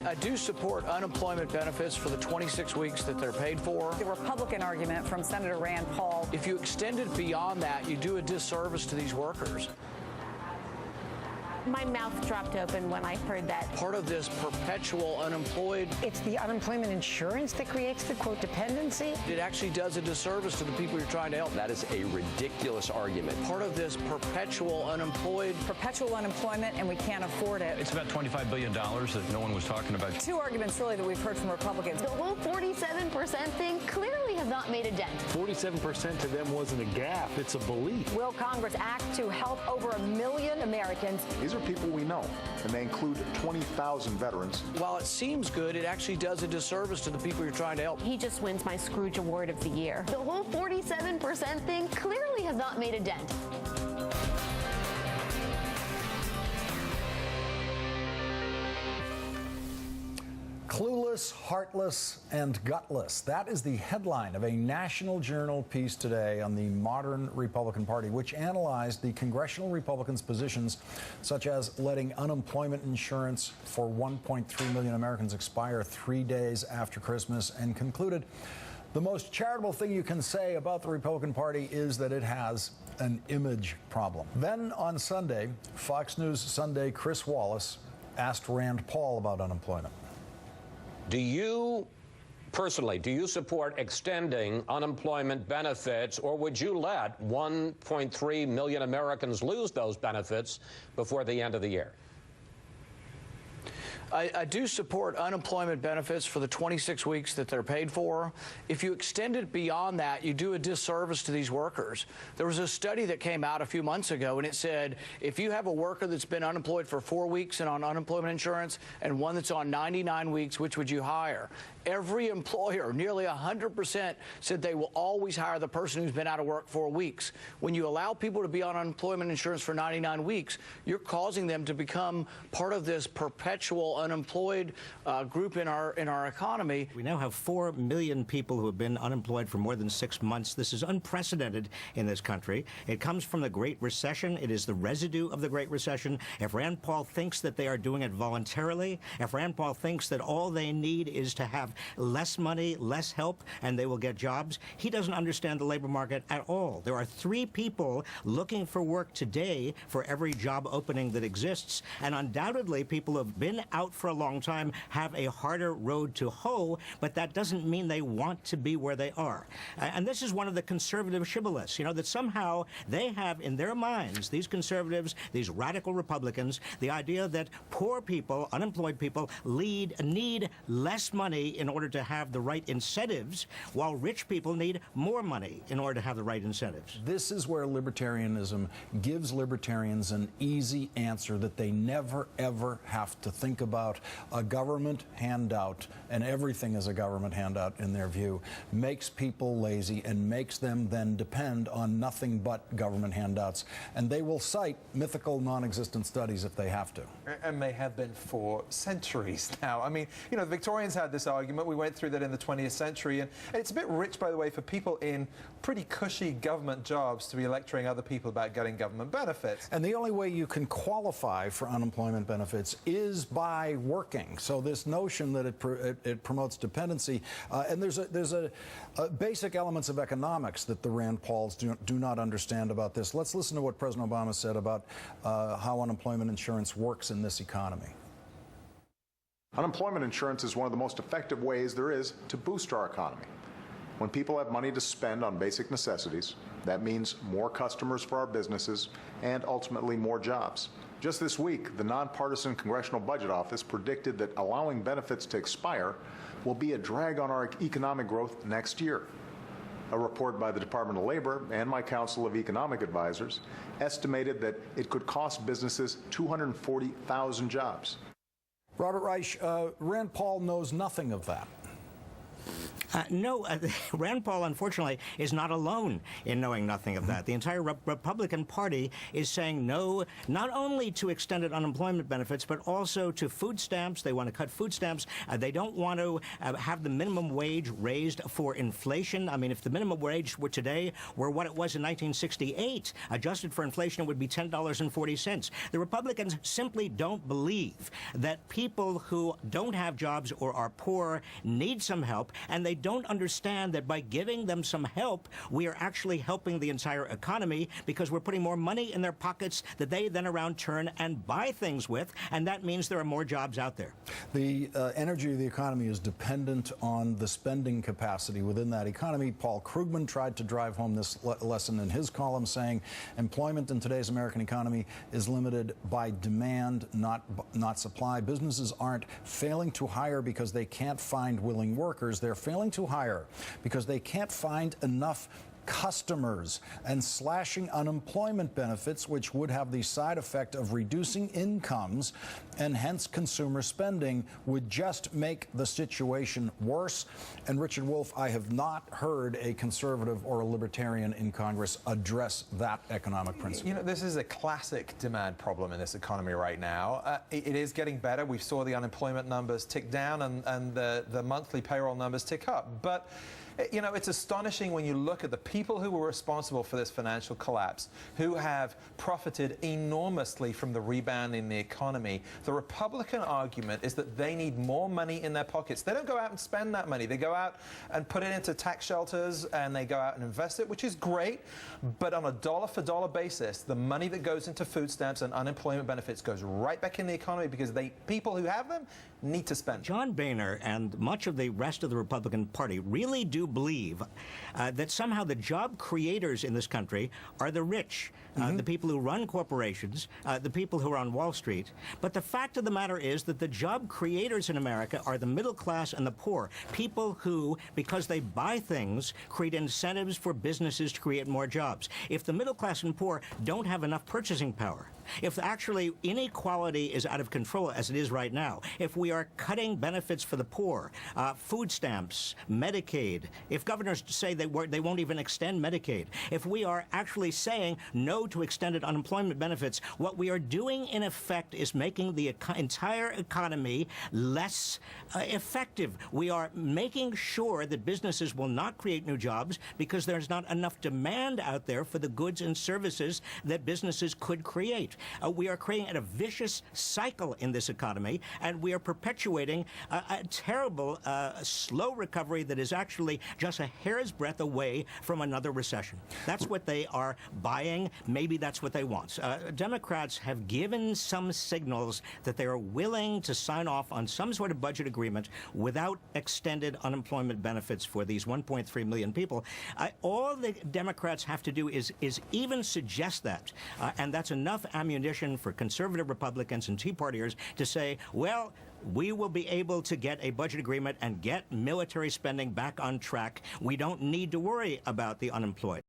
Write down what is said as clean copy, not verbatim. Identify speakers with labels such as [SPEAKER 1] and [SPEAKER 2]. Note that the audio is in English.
[SPEAKER 1] I do support unemployment benefits for the 26 weeks that they're paid for.
[SPEAKER 2] The Republican argument from Senator Rand Paul.
[SPEAKER 1] If you extend it beyond that, you do a disservice to these workers.
[SPEAKER 3] My mouth dropped open when I heard that.
[SPEAKER 1] Part of this perpetual unemployed.
[SPEAKER 4] It's the unemployment insurance that creates the, quote, dependency.
[SPEAKER 1] It actually does a disservice to the people you're trying to help.
[SPEAKER 5] That is a ridiculous argument.
[SPEAKER 1] Part of this perpetual unemployed.
[SPEAKER 2] Perpetual unemployment, and we can't afford it.
[SPEAKER 6] It's about $25 billion that no one was talking about.
[SPEAKER 2] Two arguments, really, that we've heard from Republicans.
[SPEAKER 3] The whole 47% thing clearly has not made a dent.
[SPEAKER 7] 47% to them wasn't a gap, it's a belief.
[SPEAKER 2] Will Congress act to help over 1 million Americans?
[SPEAKER 8] These are people we know, and they include 20,000 veterans.
[SPEAKER 1] While it seems good, it actually does a disservice to the people you're trying to help.
[SPEAKER 3] He just wins my Scrooge Award of the Year. The whole 47% thing clearly has not made a dent.
[SPEAKER 9] Clueless, heartless, and gutless. That is the headline of a National Journal piece today on the modern Republican Party, which analyzed the congressional Republicans' positions, such as letting unemployment insurance for 1.3 million Americans expire 3 days after Christmas, and concluded the most charitable thing you can say about the Republican Party is that it has an image problem. Then on Sunday, Fox News Sunday, Chris Wallace asked Rand Paul about unemployment.
[SPEAKER 10] Do you support extending unemployment benefits, or would you let 1.3 million Americans lose those benefits before the end of the year?
[SPEAKER 1] I do support unemployment benefits for the 26 weeks that they're paid for. If you extend it beyond that, you do a disservice to these workers. There was a study that came out a few months ago, and it said if you have a worker that's been unemployed for 4 weeks and on unemployment insurance and one that's on 99 weeks, which would you hire? Every employer, nearly 100%, said they will always hire the person who's been out of work 4 weeks. When you allow people to be on unemployment insurance for 99 weeks, you're causing them to become part of this perpetual unemployed group in our economy.
[SPEAKER 11] We now have 4 million people who have been unemployed for more than 6 months. This is unprecedented in this country. It comes from the Great Recession. It is the residue of the Great Recession. If Rand Paul thinks that they are doing it voluntarily, if Rand Paul thinks that all they need is to have less money, less help, and they will get jobs, he doesn't understand the labor market at all. There are 3 people looking for work today for every job opening that exists, and undoubtedly people who have been out for a long time have a harder road to hoe, but that doesn't mean they want to be where they are. And this is one of the conservative shibboleths, you know, that somehow they have in their minds, these conservatives, these radical Republicans, the idea that poor people, unemployed people, need less money in order to have the right incentives, while rich people need more money in order to have the right incentives.
[SPEAKER 9] This is where libertarianism gives libertarians an easy answer that they never, ever have to think about. A government handout, and everything is a government handout in their view, makes people lazy and makes them then depend on nothing but government handouts. And they will cite mythical, non-existent studies if they have to.
[SPEAKER 12] And they have been for centuries now. I mean, you know, the Victorians had this argument. We went through that in the 20th century. And it's a bit rich, by the way, for people in pretty cushy government jobs to be lecturing other people about getting government benefits.
[SPEAKER 9] And the only way you can qualify for unemployment benefits is by working. So this notion that it promotes dependency, and there's a basic elements of economics that the Rand Pauls do not understand about this. Let's listen to what President Obama said about how unemployment insurance works in this economy.
[SPEAKER 8] Unemployment insurance is one of the most effective ways there is to boost our economy. When people have money to spend on basic necessities, that means more customers for our businesses and ultimately more jobs. Just this week, the nonpartisan Congressional Budget Office predicted that allowing benefits to expire will be a drag on our economic growth next year. A report by the Department of Labor and my Council of Economic Advisors estimated that it could cost businesses 240,000 jobs.
[SPEAKER 9] Robert Reich, Rand Paul knows nothing of that.
[SPEAKER 11] No, Rand Paul, unfortunately, is not alone in knowing nothing of that. The entire Republican Party is saying no, not only to extended unemployment benefits, but also to food stamps. They want to cut food stamps. They don't want to have the minimum wage raised for inflation. I mean, if the minimum wage were today were what it was in 1968, adjusted for inflation, it would be $10.40. The Republicans simply don't believe that people who don't have jobs or are poor need some help, and they don't understand that by giving them some help, we are actually helping the entire economy because we're putting more money in their pockets that they then around turn and buy things with, and that means there are more jobs out there.
[SPEAKER 9] The energy of the economy is dependent on the spending capacity within that economy. Paul Krugman tried to drive home this lesson in his column, saying employment in today's American economy is limited by demand, not supply. Businesses aren't failing to hire because they can't find willing workers. They're failing to hire because they can't find enough customers, and slashing unemployment benefits, which would have the side effect of reducing incomes and hence consumer spending, would just make the situation worse. And Richard Wolff, I have not heard a conservative or a libertarian in Congress address that economic principle.
[SPEAKER 12] You know, this is a classic demand problem in this economy right now. It is getting better. We saw the unemployment numbers tick down and the monthly payroll numbers tick up. But you know, it's astonishing when you look at the people who were responsible for this financial collapse, who have profited enormously from the rebound in the economy. The Republican argument is that they need more money in their pockets. They don't go out and spend that money. They go out and put it into tax shelters, and they go out and invest it, which is great. But on a dollar-for-dollar basis, the money that goes into food stamps and unemployment benefits goes right back in the economy because people who have them need to spend.
[SPEAKER 11] John Boehner and much of the rest of the Republican Party really do believe that somehow the job creators in this country are the rich, the people who run corporations, the people who are on Wall Street. But the fact of the matter is that the job creators in America are the middle class and the poor, people who, because they buy things, create incentives for businesses to create more jobs. If the middle class and poor don't have enough purchasing power, if actually inequality is out of control, as it is right now, if we are cutting benefits for the poor, food stamps, Medicaid, if governors say they won't even extend Medicaid, if we are actually saying no to extended unemployment benefits, what we are doing in effect is making the entire economy less effective. We are making sure that businesses will not create new jobs because there's not enough demand out there for the goods and services that businesses could create. We are creating a vicious cycle in this economy, and we are perpetuating a terrible, slow recovery that is actually just a hair's breadth away from another recession. That's what they are buying. Maybe that's what they want. Democrats have given some signals that they are willing to sign off on some sort of budget agreement without extended unemployment benefits for these 1.3 million people. All the Democrats have to do is even suggest that, and that's enough ammunition for conservative Republicans and Tea Partiers to say, well, we will be able to get a budget agreement and get military spending back on track. We don't need to worry about the unemployed.